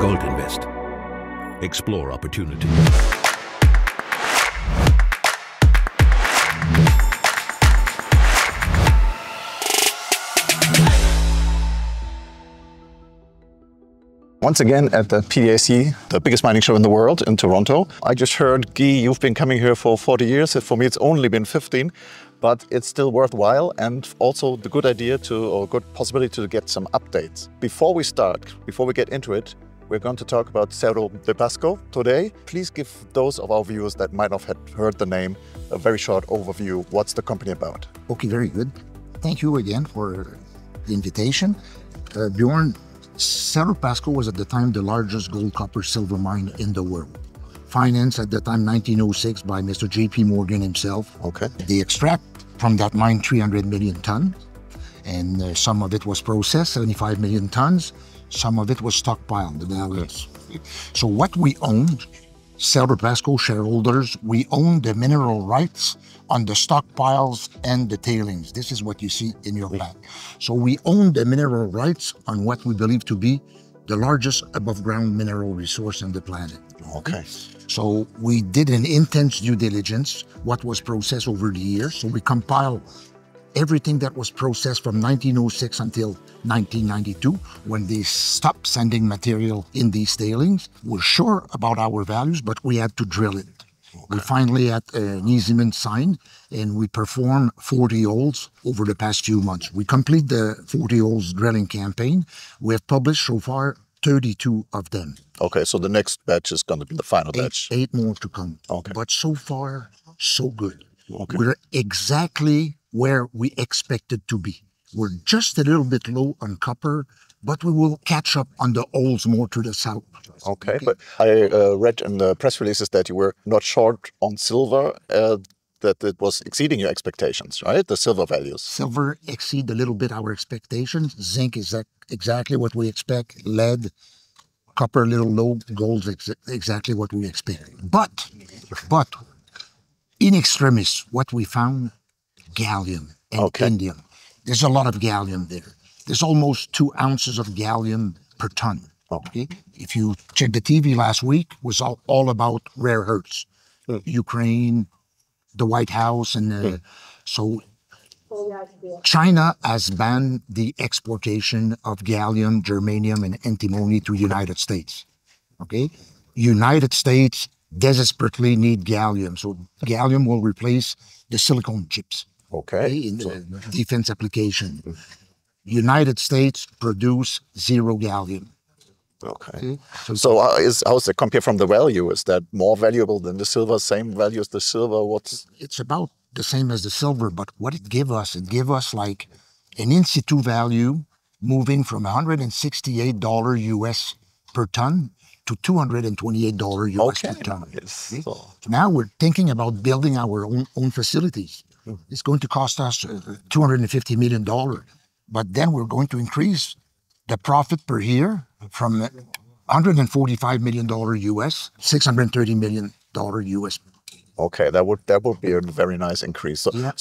Gold Invest. Explore opportunity. Once again at the PDAC, the biggest mining show in the world in Toronto. I just heard, Guy, you've been coming here for 40 years. For me, it's only been 15, but it's still worthwhile and also the good idea or good possibility to get some updates. Before we get into it, we're going to talk about Cerro de Pasco today. Please give those of our viewers that might not have heard the name a very short overview. What's the company about? Okay, very good. Thank you again for the invitation. Bjorn, Cerro de Pasco was at the time the largest gold, copper, silver mine in the world. Financed at the time 1906 by Mr. J.P. Morgan himself. Okay. They extract from that mine 300 million tons, and some of it was processed, 75 million tons. Some of it was stockpiled, the balance. Okay. So what we owned, Cerro de Pasco shareholders, we own the mineral rights on the stockpiles and the tailings. This is what you see in your back. So we own the mineral rights on what we believe to be the largest above ground mineral resource on the planet. Okay. So we did an intense due diligence, what was processed over the years. So we compiled everything that was processed from 1906 until 1992, when they stopped sending material in these tailings. We're sure about our values, but we had to drill it. Okay. We finally had an easement signed, and we performed 40 holes over the past few months. We complete the 40 holes drilling campaign. We have published so far 32 of them. Okay, so the next batch is going to be the final batch. 8 more to come. Okay. But so far, so good. Okay. We're exactly where we expected to be. We're just a little bit low on copper, but we will catch up on the holes more to the south. Okay. But I read in the press releases that you were not short on silver, that it was exceeding your expectations, right? The silver values. Silver exceed a little bit our expectations. Zinc is exactly what we expect. Lead, copper a little low. Gold's exactly what we expect. But in extremis, what we found, gallium and indium. There's a lot of gallium there. There's almost 2 ounces of gallium per ton. Okay. If you check the TV last week, it was all about rare earths. Ukraine, the White House, and so China has banned the exportation of gallium, germanium, and antimony to the United States. Okay. United States desperately need gallium. So gallium will replace the silicone chips. Okay. In the defense application. United States produce 0 gallium. Okay. So how is it compared from the value? Is that more valuable than the silver? Same value as the silver? It's about the same as the silver, but what it give us like an in situ value moving from $168 US per ton to $228 US per ton. Yes. So now we're thinking about building our own facilities. It's going to cost us $250 million, but then we're going to increase the profit per year from $145 million US, $630 million US. Okay, that would be a very nice increase. So, yeah.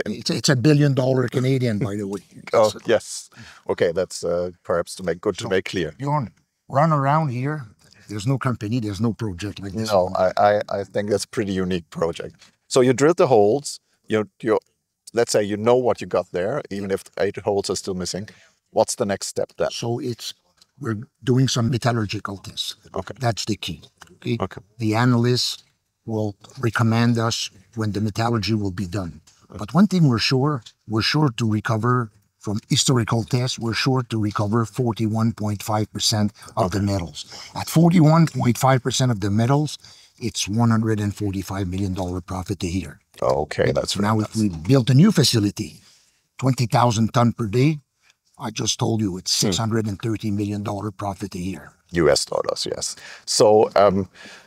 It's $1 billion Canadian, by the way. Oh yes. Okay, that's perhaps to make clear. You run around here. There's no company. There's no project like this. No, I think that's a pretty unique project. So you drilled the holes. Let's say you know what you got there, even if 8 holes are still missing. What's the next step then? So we're doing some metallurgical tests. Okay. That's the key. Okay. Okay. The analysts will recommend us when the metallurgy will be done. But one thing we're sure to recover from historical tests, we're sure to recover 41.5% of the metals. At 41.5% of the metals, it's $145 million profit a year. Okay, that's now if we built a new facility, 20,000 tons per day, I just told you it's $630 million profit a year. US dollars, yes. So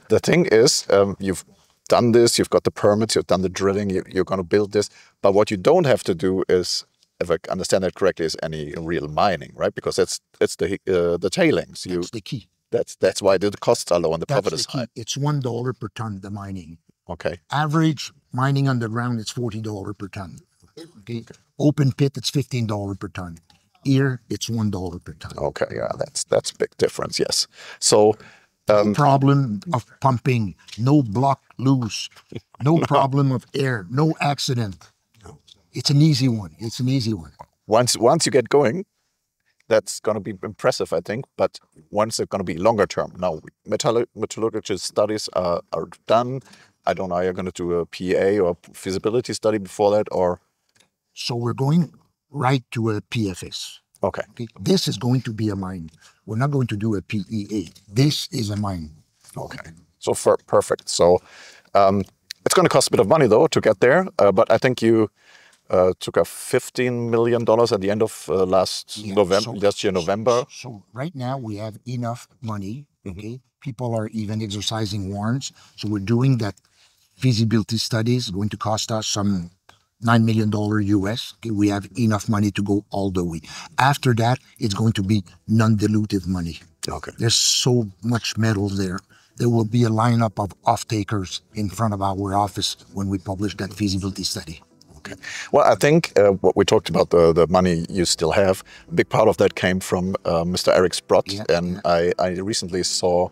the thing is, you've done this, you've got the permits, you've done the drilling, you're going to build this. But what you don't have to do is, if I understand that correctly, is any real mining, right? Because it's the tailings. That's the key. That's why the costs are low and the profit is high. It's $1 per ton, the mining. Okay. Average mining underground, it's $40 per ton. Okay. Open pit, it's $15 per ton. Here, it's $1 per ton. Okay, yeah, that's a big difference, yes. So, no problem of pumping, no block loose, no problem of air, no accident. It's an easy one. It's an easy one. Once you get going, that's going to be impressive, I think. But once it's going to be longer term. Now, metallurgical studies are done. I don't know, are you going to do a PEA or feasibility study before that, or? So we're going right to a PFS. Okay. This is going to be a mine. We're not going to do a PEA. This is a mine. Okay. So perfect. So it's going to cost a bit of money though to get there. But I think you took a $15 million at the end of last year, November. So right now we have enough money. Okay. People are even exercising warrants. So we're doing that feasibility study. Is going to cost us some $9 million US. Okay, we have enough money to go all the way. After that, it's going to be non-dilutive money. Okay. There's so much metal there. There will be a lineup of off-takers in front of our office when we publish that feasibility study. Okay. Well, I think what we talked about, the money you still have, a big part of that came from Mr. Eric Sprott. Yeah, and I recently saw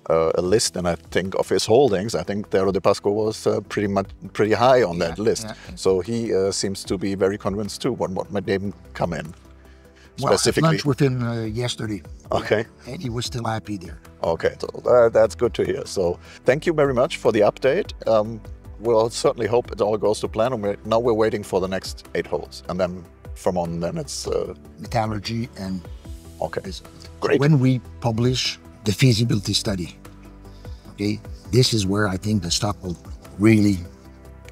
a list, and I think of his holdings. I think Cerro de Pasco was pretty high on that list. So he seems to be very convinced too. What might even come in? Well, Specifically, I had lunch with him yesterday. Okay. And he was still happy there. Okay, so that's good to hear. So thank you very much for the update. We'll certainly hope it all goes to plan. And now we're waiting for the next 8 holes, and then from on then it's metallurgy and okay. Great. So when we publish the feasibility study, okay, this is where I think the stock will really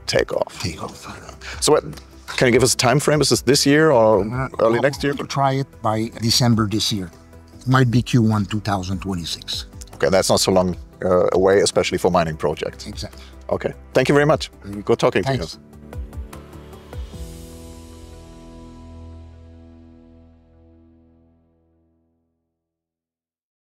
take off. So can you give us a time frame? Is this year or early next year? We'll try it by December this year. It might be Q1 2026. Okay, that's not so long away, especially for mining projects. Exactly. Okay, thank you very much. Good talking to you.